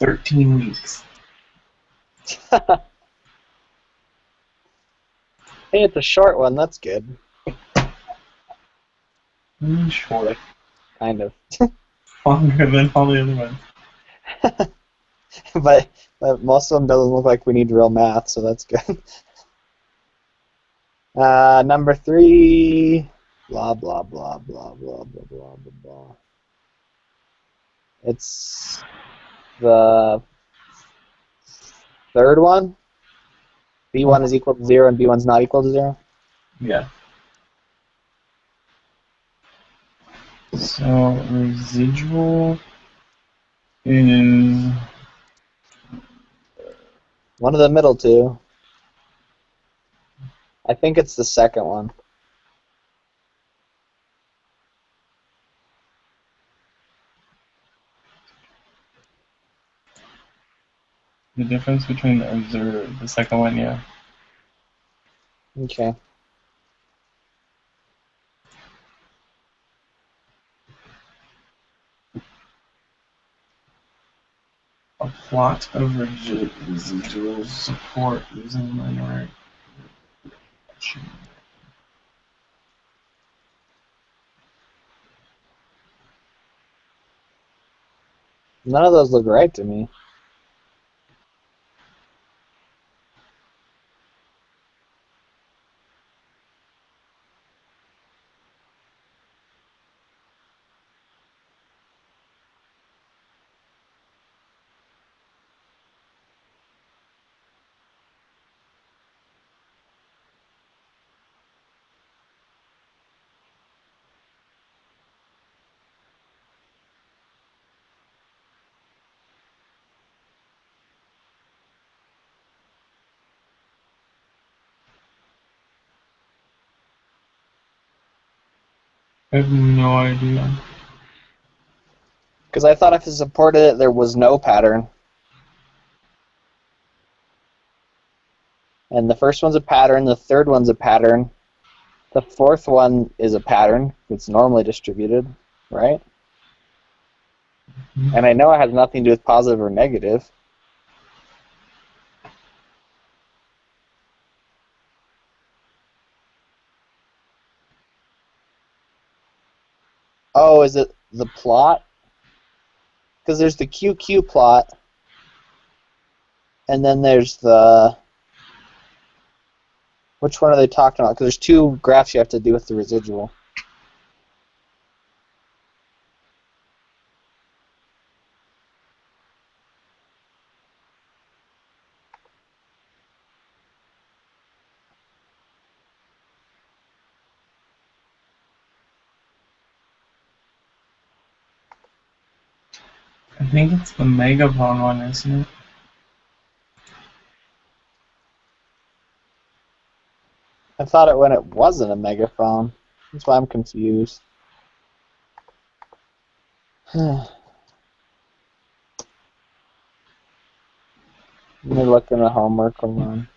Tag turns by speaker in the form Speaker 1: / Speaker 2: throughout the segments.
Speaker 1: 13 weeks.
Speaker 2: Hey, it's a short one. That's good.
Speaker 1: Short.
Speaker 2: Kind of.
Speaker 1: Longer than all the other ones.
Speaker 2: but most of them doesn't look like we need real math, so that's good. Number 3. Blah, blah, blah, blah, blah, blah, blah, blah, blah. It's the third one. B1 is equal to 0 and B1 is not equal to 0.
Speaker 1: Yeah. So residual is
Speaker 2: One of the middle two. I think it's the second one.
Speaker 1: the difference between the second one, yeah.
Speaker 2: Okay.
Speaker 1: A plot of residual support using linear regression.
Speaker 2: None of those look right to me.
Speaker 1: I have no idea.
Speaker 2: Because I thought if it supported it, there was no pattern. And the first one's a pattern, the third one's a pattern. The fourth one is a pattern. It's normally distributed, right? And I know it has nothing to do with positive or negative. Oh, is it the plot? Because there's the QQ plot, and then there's the... Which one are they talking about? Because there's two graphs you have to do with the residual.
Speaker 1: I think it's the megaphone one, isn't it?
Speaker 2: I thought it when it wasn't a megaphone. That's why I'm confused. Let me look in the homework. Hold on.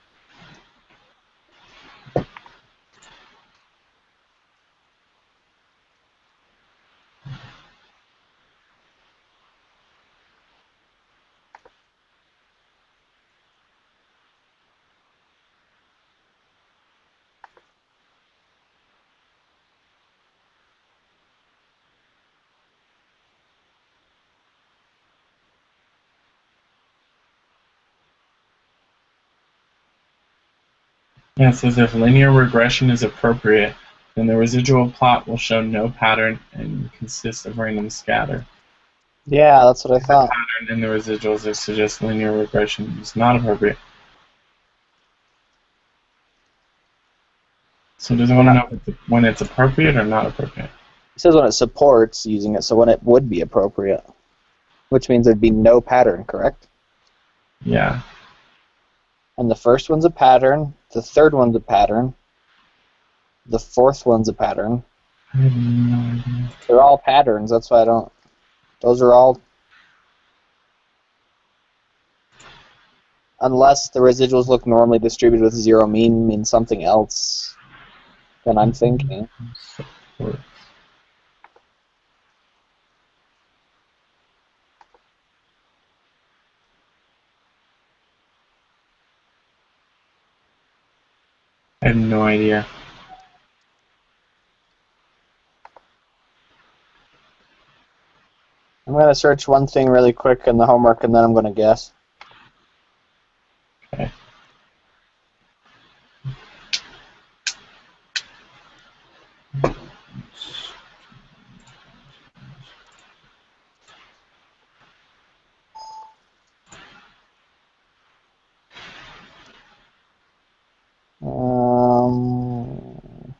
Speaker 1: Yeah, it says if linear regression is appropriate, then the residual plot will show no pattern and consist of random scatter.
Speaker 2: Yeah, that's what I
Speaker 1: The
Speaker 2: thought.
Speaker 1: pattern in the residuals that suggests linear regression is not appropriate. So does it want to know when it's appropriate or not appropriate?
Speaker 2: It says when it supports using it, so when it would be appropriate. Which means there'd be no pattern, correct?
Speaker 1: Yeah.
Speaker 2: And the first one's a pattern, the third one's a pattern, the fourth one's a pattern.
Speaker 1: I have no idea.
Speaker 2: They're all patterns, that's why I don't... Those are all... Unless the residuals look normally distributed with zero mean means something else than I'm thinking.
Speaker 1: Support. I have no idea.
Speaker 2: I'm going to search one thing really quick in the homework, and then I'm going to guess.
Speaker 1: Okay.
Speaker 2: Um,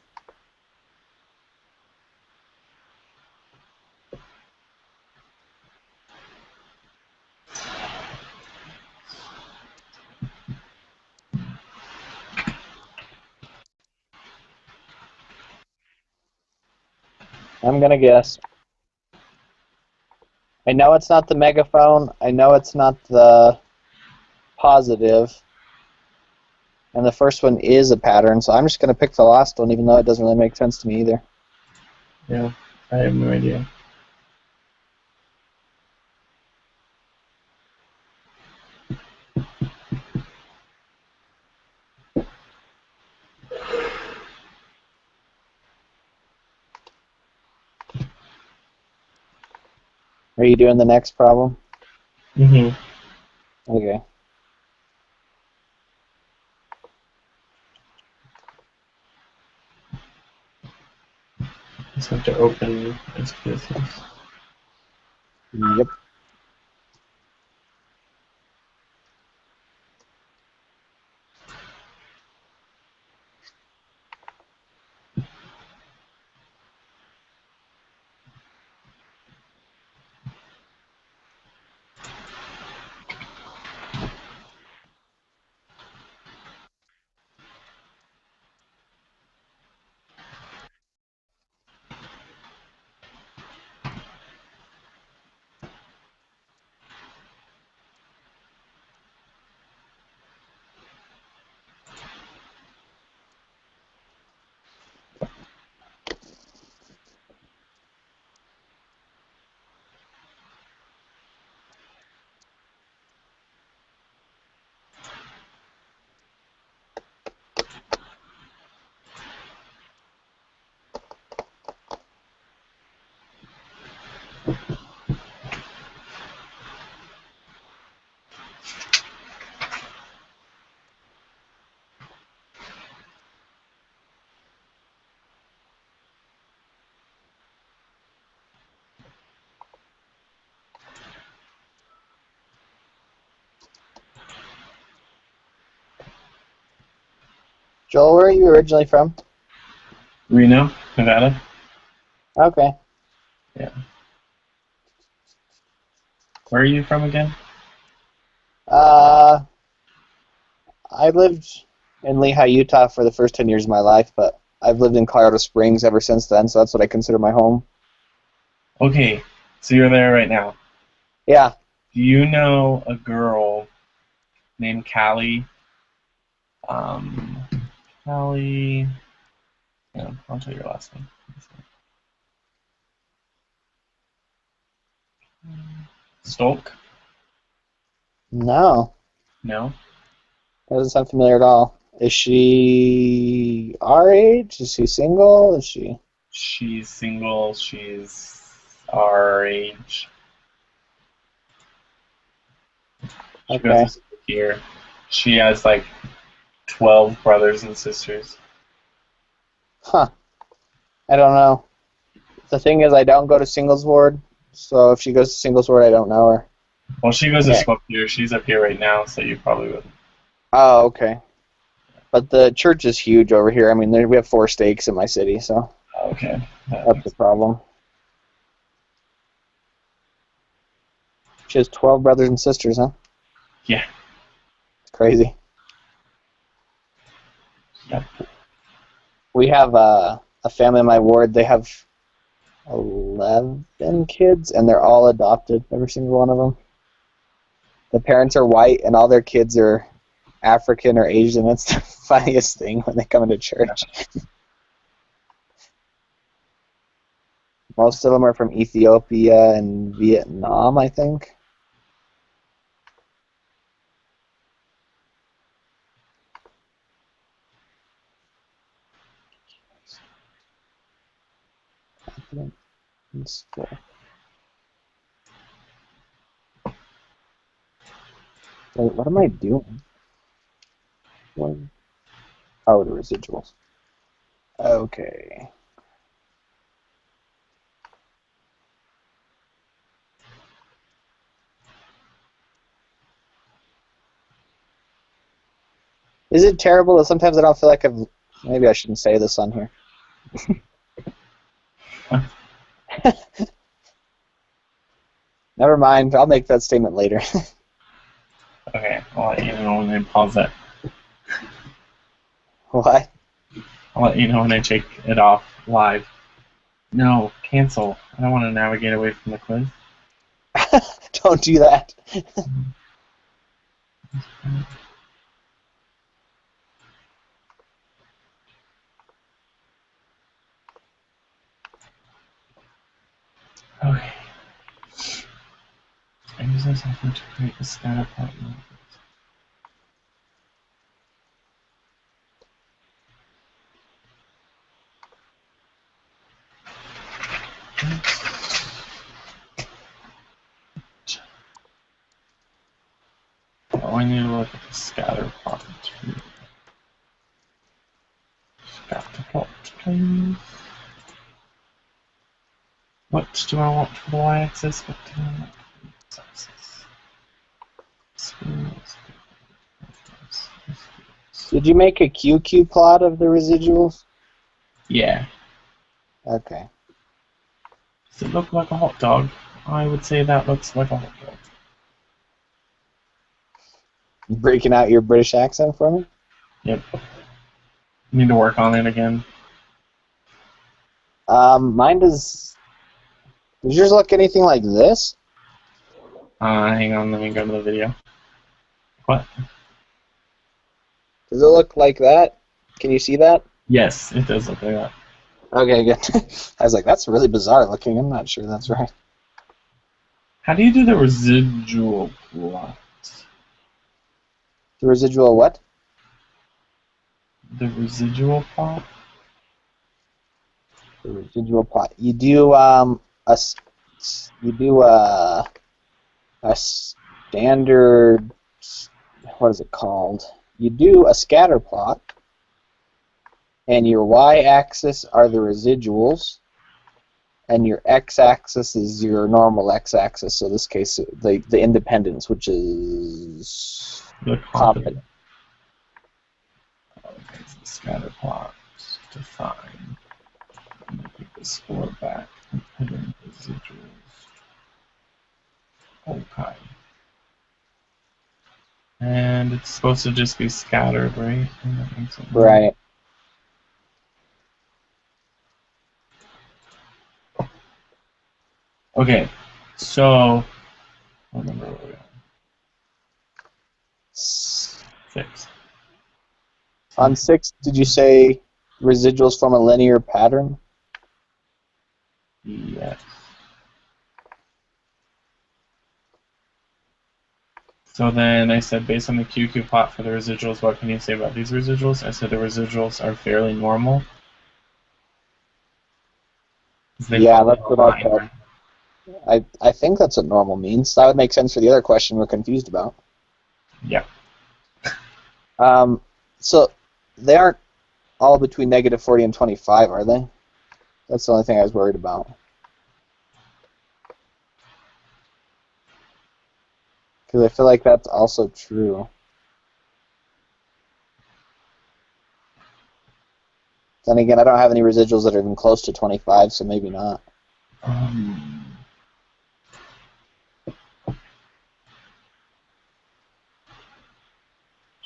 Speaker 2: I'm going to guess. I know it's not the megaphone. I know it's not the positive. And the first one is a pattern, so I'm just going to pick the last one, even though it doesn't really make sense to me either.
Speaker 1: Yeah, I have no idea.
Speaker 2: Are you doing the next problem?
Speaker 1: Mm-hmm.
Speaker 2: Okay.
Speaker 1: Just have to open SPSS.
Speaker 2: Yep. Joel, where are you originally from?
Speaker 1: Reno, Nevada?
Speaker 2: Okay.
Speaker 1: Yeah. Where are you from again?
Speaker 2: I lived in Lehi, Utah for the first 10 years of my life, but I've lived in Colorado Springs ever since then, so that's what I consider my home.
Speaker 1: Okay, so you're there right now.
Speaker 2: Yeah.
Speaker 1: Do you know a girl named Callie? Um, Callie. Yeah, I'll tell you your last name. Stolk?
Speaker 2: No.
Speaker 1: No.
Speaker 2: That doesn't sound familiar at all. Is she our age? Is she single? Is she...
Speaker 1: She's single. She's our age. She goes
Speaker 2: Okay.
Speaker 1: to school here. She has like 12 brothers and sisters.
Speaker 2: Huh. I don't know. The thing is, I don't go to singles ward, so if she goes to singles ward, I don't know her.
Speaker 1: Well, she goes to
Speaker 2: Okay.
Speaker 1: school here. She's up here right now, so you probably would.
Speaker 2: Oh, okay. But the church is huge over here. I mean, we have 4 stakes in my city, so
Speaker 1: Okay.
Speaker 2: that's the problem. She has 12 brothers and sisters, huh?
Speaker 1: Yeah.
Speaker 2: It's crazy.
Speaker 1: Yep.
Speaker 2: We have a family in my ward. They have 11 kids, and they're all adopted, every single one of them. The parents are white, and all their kids are African or Asian. That's the funniest thing when they come into church. Most of them are from Ethiopia and Vietnam, I think. It's full. Wait, what am I doing? One. Oh, the residuals. Okay. Is it terrible that sometimes I don't feel like I've... Maybe I shouldn't say this on here. Never mind. I'll make that statement later.
Speaker 1: Okay, I'll let you know when I pause it.
Speaker 2: What?
Speaker 1: I'll let you know when I take it off live. No, cancel. I don't want to navigate away from the quiz.
Speaker 2: Don't do that.
Speaker 1: Okay. I use this software to create a scatter plot. Oh, I need to look at the scatter plot too. Scatter plot, please. What do I want for the y-axis? What do I want for the x-axis?
Speaker 2: Did you make a QQ plot of the residuals?
Speaker 1: Yeah.
Speaker 2: Okay.
Speaker 1: Does it look like a hot dog? I would say that looks like a hot dog.
Speaker 2: You breaking out your British accent for me?
Speaker 1: Yep. Need to work on it again.
Speaker 2: Mine does... Does yours look anything like this?
Speaker 1: Hang on, let me go to the video. What?
Speaker 2: Does it look like that? Can you see that?
Speaker 1: Yes, it does look like that.
Speaker 2: Okay, good. I was like, that's really bizarre looking. I'm not sure that's right.
Speaker 1: How do you do the residual plot?
Speaker 2: The residual what?
Speaker 1: The residual plot?
Speaker 2: The residual plot. You do a standard, what is it called? You do a scatter plot, and your y-axis are the residuals, and your x-axis is your normal x-axis. So in this case, the independence, which is
Speaker 1: The
Speaker 2: confidence.
Speaker 1: Okay, so the scatter plot. Define. Take the score back and put in residuals. Okay. And it's supposed to just be scattered, right?
Speaker 2: Right.
Speaker 1: Okay, so what number are we on? 6.
Speaker 2: On 6, did you say residuals from a linear pattern?
Speaker 1: Yes. So then I said, based on the QQ plot for the residuals, what can you say about these residuals? I said the residuals are fairly normal.
Speaker 2: Yeah, that's what I said. I think that's what normal means. That would make sense for the other question we're confused about.
Speaker 1: Yeah.
Speaker 2: So they aren't all between negative 40 and 25, are they? That's the only thing I was worried about. Because I feel like that's also true. Then again, I don't have any residuals that are even close to 25, so maybe not.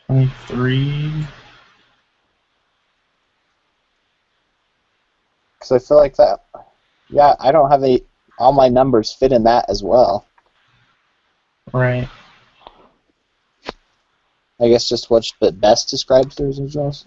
Speaker 1: 23.
Speaker 2: Because I feel like that. Yeah, I don't have any. All my numbers fit in that as well.
Speaker 1: Right.
Speaker 2: I guess just what best describes the residuals.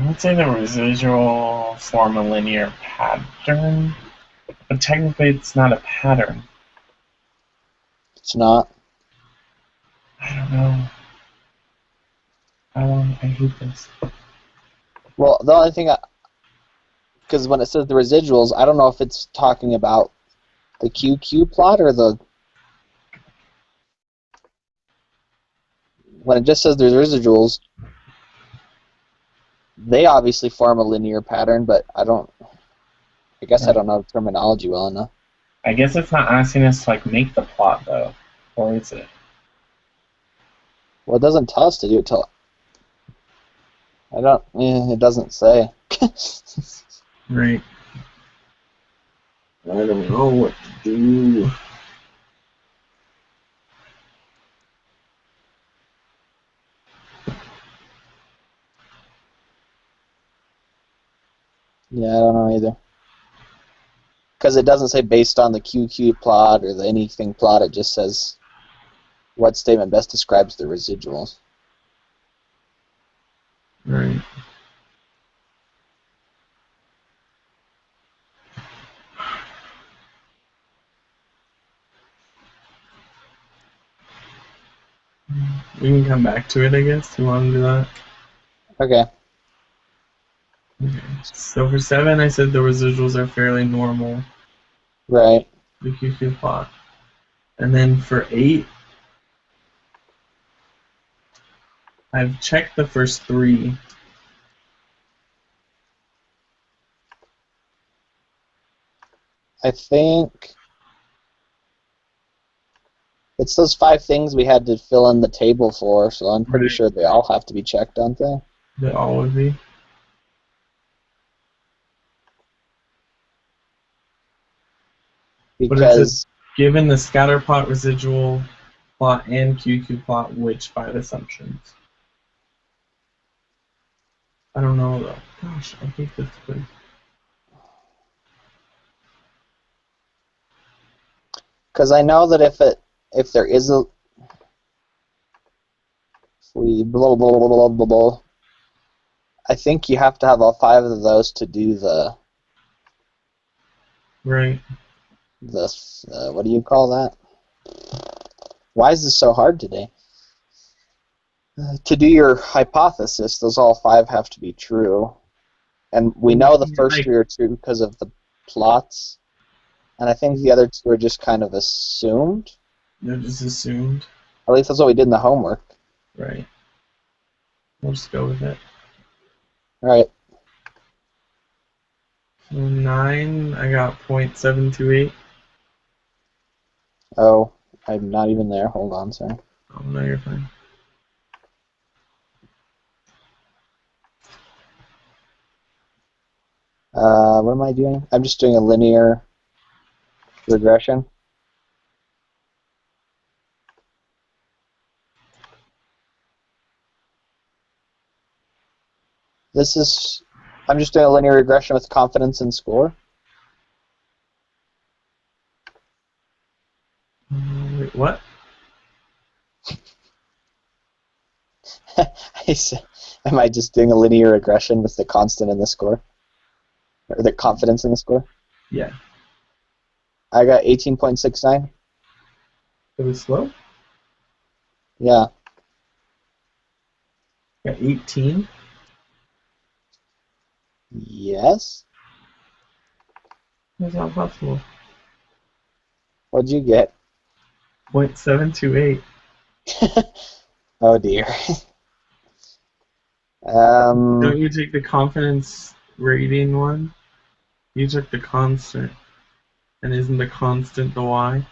Speaker 1: Let's say the residual form a linear pattern, but technically it's not a pattern.
Speaker 2: It's not.
Speaker 1: I don't know. I hate this.
Speaker 2: Well, the only thing, because when it says the residuals, I don't know if it's talking about the QQ plot or the. When it just says there's residuals, they obviously form a linear pattern, but I don't. I guess I don't know the terminology well enough.
Speaker 1: I guess it's not asking us to like make the plot though, or is it?
Speaker 2: Well, it doesn't tell us to do it till. I don't. It doesn't say.
Speaker 1: Right. I don't know what to do.
Speaker 2: Yeah, I don't know either. Because it doesn't say based on the QQ plot or the anything plot. It just says what statement best describes the residuals.
Speaker 1: Right. We can come back to it, I guess. You want to do that?
Speaker 2: Okay.
Speaker 1: Okay. So for 7, I said the residuals are fairly normal.
Speaker 2: Right.
Speaker 1: The QQ plot. And then for 8, I've checked the first 3.
Speaker 2: I think it's those 5 things we had to fill in the table for, so I'm pretty
Speaker 1: Right.
Speaker 2: sure they all have to be checked, don't they?
Speaker 1: They all would be. But it
Speaker 2: Because
Speaker 1: says, given the scatter plot, residual plot, and QQ plot, which 5 assumptions? I don't know though. Gosh, I hate this quiz.
Speaker 2: I know that if there is a if we blah blah blah blah blah blah, I think you have to have all 5 of those to do the
Speaker 1: Right.
Speaker 2: what do you call that? Why is this so hard today? To do your hypothesis, those all 5 have to be true. And we know the first 3 are true because of the plots. And I think the other 2 are just kind of assumed.
Speaker 1: They're just assumed.
Speaker 2: At least that's what we did in the homework.
Speaker 1: Right. We'll just go with it.
Speaker 2: Alright.
Speaker 1: So 9, I got 0.728.
Speaker 2: Oh, I'm not even there. Hold on, sorry.
Speaker 1: Oh, no, you're fine.
Speaker 2: What am I doing? I'm just doing a linear regression. I'm just doing a linear regression with confidence and score.
Speaker 1: Wait, what?
Speaker 2: Am I just doing a linear regression with the constant in the score? Or the confidence in the score?
Speaker 1: Yeah.
Speaker 2: I got 18.69.
Speaker 1: It was slow?
Speaker 2: Yeah.
Speaker 1: Got 18?
Speaker 2: Yes.
Speaker 1: That's not possible.
Speaker 2: What'd you get?
Speaker 1: 0.728.
Speaker 2: Oh dear.
Speaker 1: Don't you take the confidence rating one? You took the constant. And isn't the constant the y?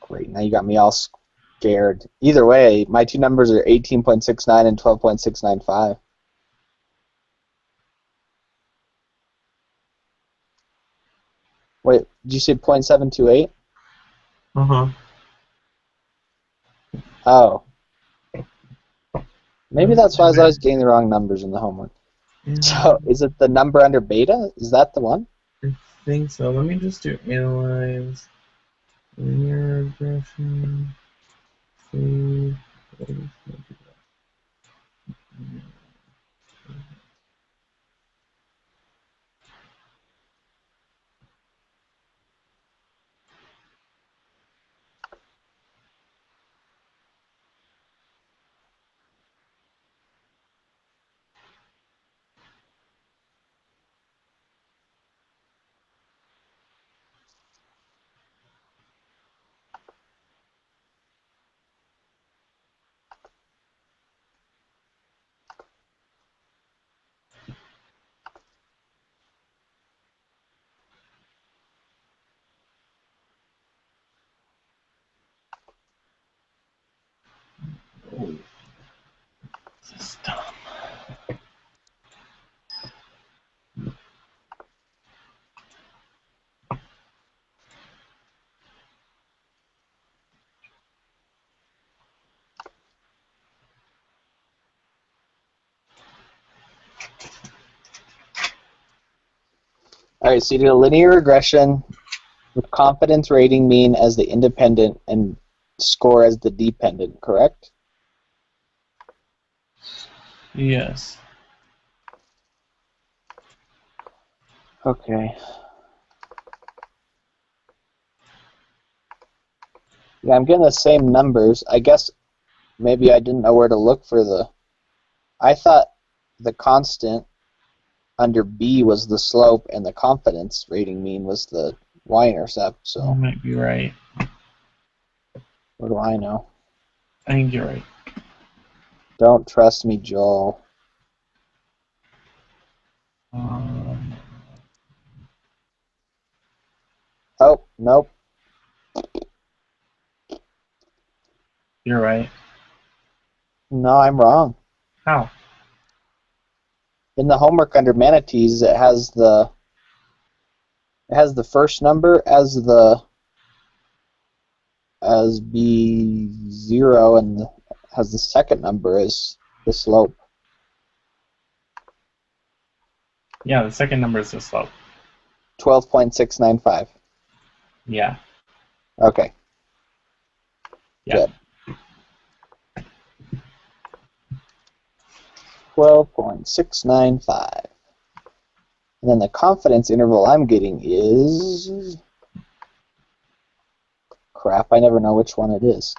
Speaker 2: Great, now you got me all scared. Either way, my 2 numbers are 18.69 and 12.695. Wait, did you say 0.728?
Speaker 1: Uh-huh.
Speaker 2: Oh. Maybe that's why I was always getting the wrong numbers in the homework.
Speaker 1: Yeah,
Speaker 2: So, is it the number under beta? Is that the one?
Speaker 1: I think so. Let me just do analyze linear regression. Save. Oh, this is dumb.
Speaker 2: All right, so you did a linear regression with confidence rating mean as the independent and score as the dependent, correct?
Speaker 1: Yes.
Speaker 2: Okay. Yeah, I'm getting the same numbers. I guess maybe I didn't know where to look for the... I thought the constant under B was the slope and the confidence rating mean was the y-intercept,
Speaker 1: You
Speaker 2: so
Speaker 1: might be right.
Speaker 2: what do I know?
Speaker 1: I think you're right.
Speaker 2: Don't trust me, Joel.
Speaker 1: Um,
Speaker 2: Oh, nope.
Speaker 1: you're right.
Speaker 2: No, I'm wrong.
Speaker 1: How?
Speaker 2: In the homework under manatees, it has the first number as B0 and has the second number as the slope.
Speaker 1: Yeah, the second number is the slope.
Speaker 2: 12.695.
Speaker 1: Yeah.
Speaker 2: Okay.
Speaker 1: Yeah.
Speaker 2: Good. 12.695. And then the confidence interval I'm getting is... Crap, I never know which one it is.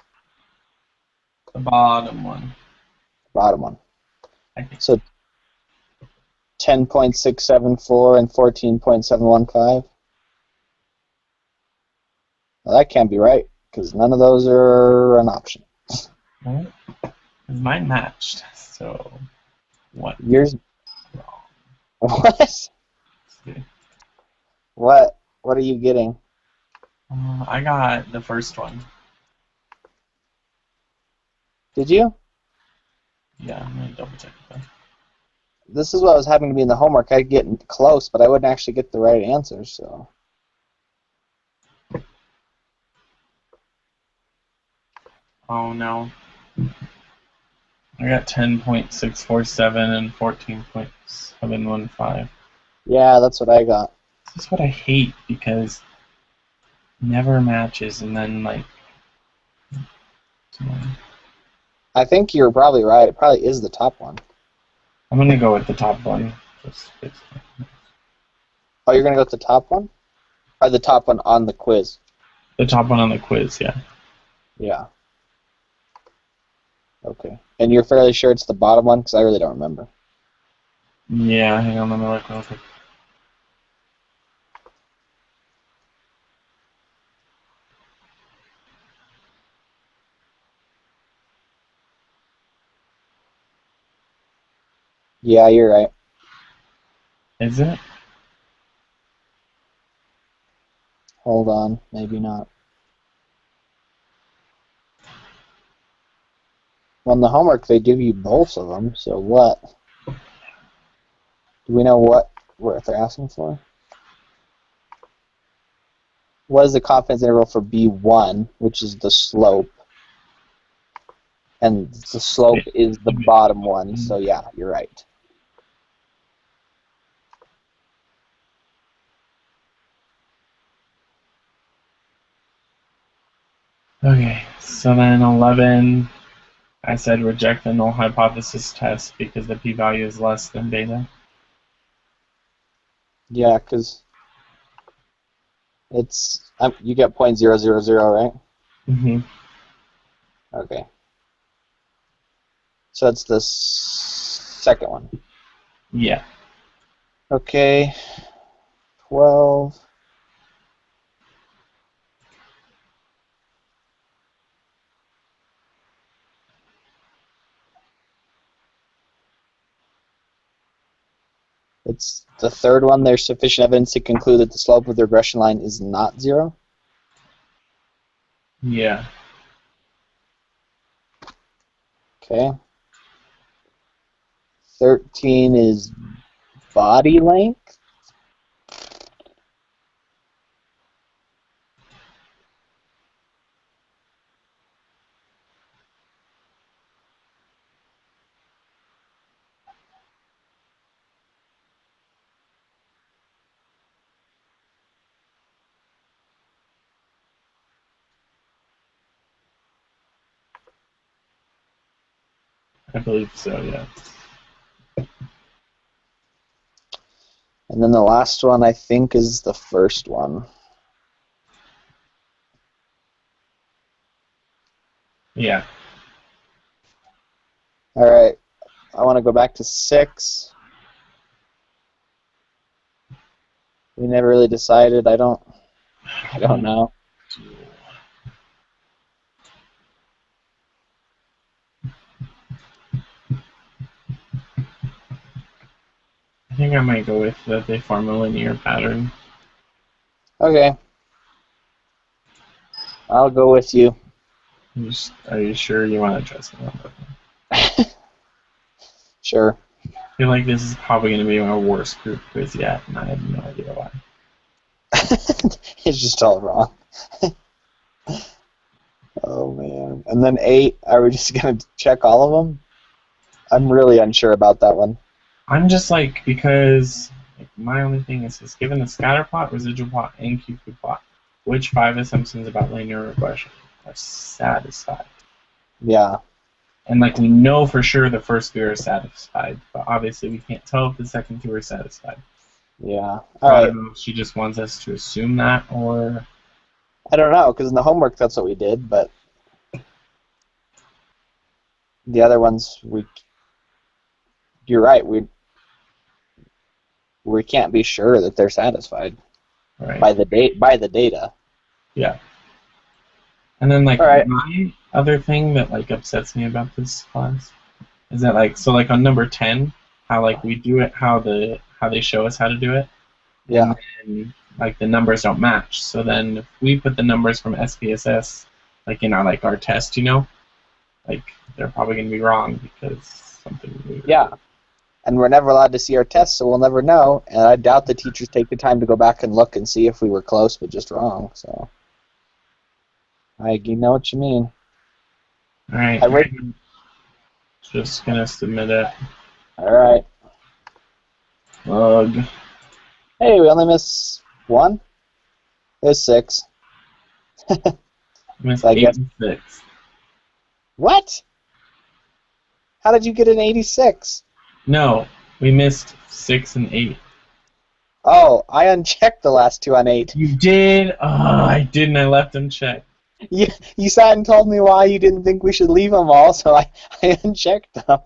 Speaker 1: The bottom one.
Speaker 2: Bottom one.
Speaker 1: I think.
Speaker 2: So 10.674 and 14.715. Well, that can't be right, because none of those are an option.
Speaker 1: Right? Because mine matched. So, what?
Speaker 2: Yours...
Speaker 1: Wrong.
Speaker 2: What?
Speaker 1: Let's see.
Speaker 2: What? What are you getting?
Speaker 1: I got the first one.
Speaker 2: Did you?
Speaker 1: Yeah, I'm going to double check it though.
Speaker 2: This is what was happening to me in the homework. I'd get close, but I wouldn't actually get the right answer, so...
Speaker 1: Oh no. I got 10.647 and 14.715.
Speaker 2: Yeah, that's what I got.
Speaker 1: This is what I hate because it never matches and then like
Speaker 2: I think you're probably right. It probably is the top one.
Speaker 1: I'm gonna go with the top one. Just
Speaker 2: Oh, you're going to go with the top one? Or the top one on the quiz?
Speaker 1: the top one on the quiz, yeah.
Speaker 2: Yeah. Okay. And you're fairly sure it's the bottom one? Because I really don't remember.
Speaker 1: Yeah, hang on, let me look real quick.
Speaker 2: Yeah, you're right.
Speaker 1: Is it?
Speaker 2: Hold on. Maybe not. Well, in the homework, they give you both of them, so what? Do we know what they're asking for? What is the confidence interval for B1, which is the slope? And the slope is the bottom one, so yeah, you're right.
Speaker 1: Okay, so then 11, I said reject the null hypothesis test because the p-value is less than beta.
Speaker 2: Yeah, because it's you get 0.000, right?
Speaker 1: Mm-hmm.
Speaker 2: Okay. So that's the second one.
Speaker 1: Yeah.
Speaker 2: Okay. 12. It's the third one. There's sufficient evidence to conclude that the slope of the regression line is not 0.
Speaker 1: Yeah.
Speaker 2: Okay. 13 is body length.
Speaker 1: I believe so, yeah.
Speaker 2: And then the last one, I think, is the first one.
Speaker 1: Yeah.
Speaker 2: All right. I want to go back to 6. We never really decided. I don't know.
Speaker 1: I think I might go with that they form a linear pattern.
Speaker 2: Okay. I'll go with you.
Speaker 1: Are you sure you want to trust me?
Speaker 2: Sure.
Speaker 1: I feel like this is probably going to be my worst group quiz yet, and I have no idea why.
Speaker 2: It's just all wrong. Oh, man. And then 8, are we just going to check all of them? I'm really unsure about that one.
Speaker 1: I'm just like, because my only thing is given the scatter plot, residual plot, and QQ plot, which 5 assumptions about linear regression are satisfied?
Speaker 2: Yeah.
Speaker 1: And like we know for sure the first 2 are satisfied, but obviously we can't tell if the second 2 are satisfied.
Speaker 2: Yeah.
Speaker 1: So
Speaker 2: All
Speaker 1: I
Speaker 2: right.
Speaker 1: don't know if she just wants us to assume that, or
Speaker 2: I don't know, because in the homework that's what we did, but the other ones, you're right, we can't be sure that they're satisfied
Speaker 1: right?
Speaker 2: by the data.
Speaker 1: Yeah. And then like
Speaker 2: All right.
Speaker 1: my other thing that like upsets me about this class is that like so like on number 10, how like we do it, how they show us how to do it,
Speaker 2: Yeah.
Speaker 1: and then like the numbers don't match. So then if we put the numbers from SPSS like in our test, like they're probably gonna be wrong because something weird.
Speaker 2: Yeah. And we're never allowed to see our tests, so we'll never know. And I doubt the teachers take the time to go back and look and see if we were close but just wrong. So, you know what you mean.
Speaker 1: All right. I'm just gonna submit it.
Speaker 2: All right.
Speaker 1: Ugh.
Speaker 2: Hey, we only missed 1. There's 6.
Speaker 1: Missed
Speaker 2: So I
Speaker 1: 8
Speaker 2: guess.
Speaker 1: and 6.
Speaker 2: What? How did you get an 86?
Speaker 1: No, we missed 6 and 8.
Speaker 2: Oh, I unchecked the last 2 on 8.
Speaker 1: You did? Oh, I didn't. I left them checked.
Speaker 2: You sat and told me why you didn't think we should leave them all, so I unchecked them.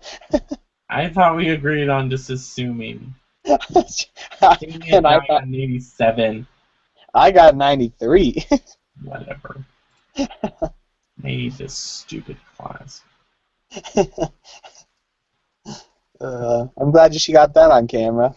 Speaker 1: I thought we agreed on just assuming.
Speaker 2: And
Speaker 1: I got an 87.
Speaker 2: I got 93.
Speaker 1: Whatever. I hate this stupid class.
Speaker 2: I'm glad she got that on camera.